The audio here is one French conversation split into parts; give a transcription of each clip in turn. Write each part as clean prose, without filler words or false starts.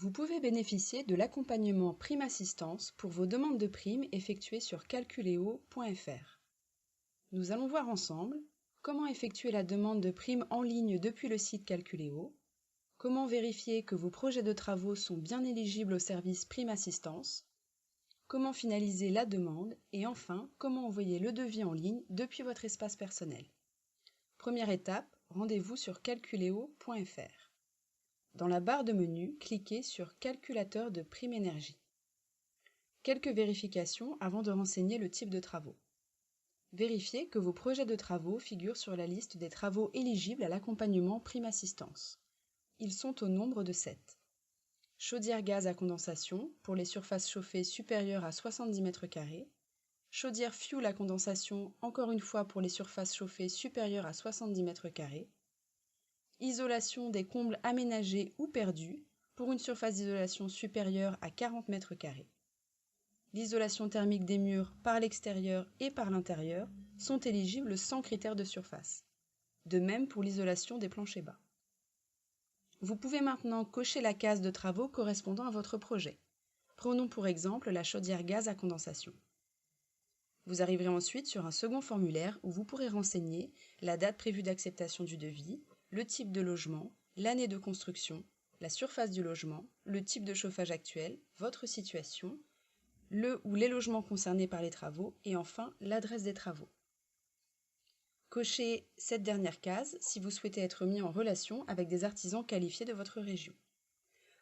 Vous pouvez bénéficier de l'accompagnement Prime Assistance pour vos demandes de primes effectuées sur calculeo.fr. Nous allons voir ensemble comment effectuer la demande de prime en ligne depuis le site Calculeo, comment vérifier que vos projets de travaux sont bien éligibles au service Prime Assistance, comment finaliser la demande et enfin comment envoyer le devis en ligne depuis votre espace personnel. Première étape, rendez-vous sur calculeo.fr. Dans la barre de menu, cliquez sur Calculateur de prime énergie. Quelques vérifications avant de renseigner le type de travaux. Vérifiez que vos projets de travaux figurent sur la liste des travaux éligibles à l'accompagnement Prime Assistance. Ils sont au nombre de 7. Chaudière gaz à condensation pour les surfaces chauffées supérieures à 70 m². Chaudière fuel à condensation, encore une fois pour les surfaces chauffées supérieures à 70 m². Isolation des combles aménagés ou perdus pour une surface d'isolation supérieure à 40 m². L'isolation thermique des murs par l'extérieur et par l'intérieur sont éligibles sans critères de surface. De même pour l'isolation des planchers bas. Vous pouvez maintenant cocher la case de travaux correspondant à votre projet. Prenons pour exemple la chaudière gaz à condensation. Vous arriverez ensuite sur un second formulaire où vous pourrez renseigner la date prévue d'acceptation du devis, le type de logement, l'année de construction, la surface du logement, le type de chauffage actuel, votre situation, le ou les logements concernés par les travaux et enfin l'adresse des travaux. Cochez cette dernière case si vous souhaitez être mis en relation avec des artisans qualifiés de votre région.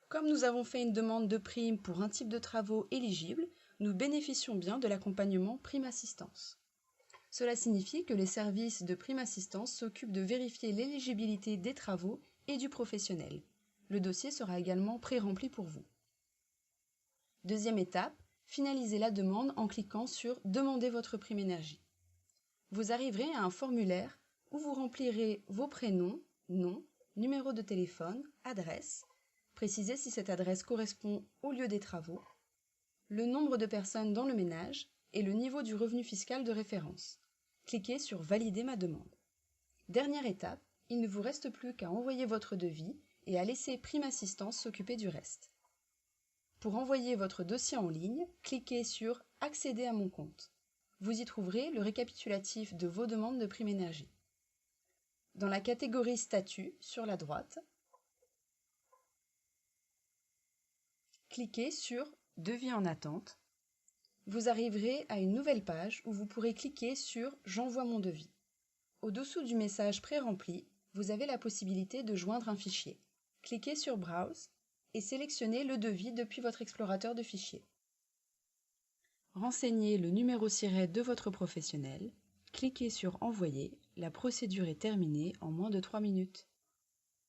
Comme nous avons fait une demande de prime pour un type de travaux éligible, nous bénéficions bien de l'accompagnement Prime Assistance. Cela signifie que les services de Prime Assistance s'occupent de vérifier l'éligibilité des travaux et du professionnel. Le dossier sera également pré-rempli pour vous. Deuxième étape, finalisez la demande en cliquant sur « Demandez votre prime énergie ». Vous arriverez à un formulaire où vous remplirez vos prénoms, nom, numéro de téléphone, adresse, précisez si cette adresse correspond au lieu des travaux, le nombre de personnes dans le ménage et le niveau du revenu fiscal de référence. Cliquez sur « Valider ma demande ». Dernière étape, il ne vous reste plus qu'à envoyer votre devis et à laisser Prime Assistance s'occuper du reste. Pour envoyer votre dossier en ligne, cliquez sur « Accéder à mon compte ». Vous y trouverez le récapitulatif de vos demandes de prime énergie. Dans la catégorie Statut, sur la droite, cliquez sur « Devis en attente ». Vous arriverez à une nouvelle page où vous pourrez cliquer sur « J'envoie mon devis ». Au-dessous du message pré-rempli, vous avez la possibilité de joindre un fichier. Cliquez sur « Browse » et sélectionnez le devis depuis votre explorateur de fichiers. Renseignez le numéro SIRET de votre professionnel, cliquez sur « Envoyer », la procédure est terminée en moins de 3 minutes.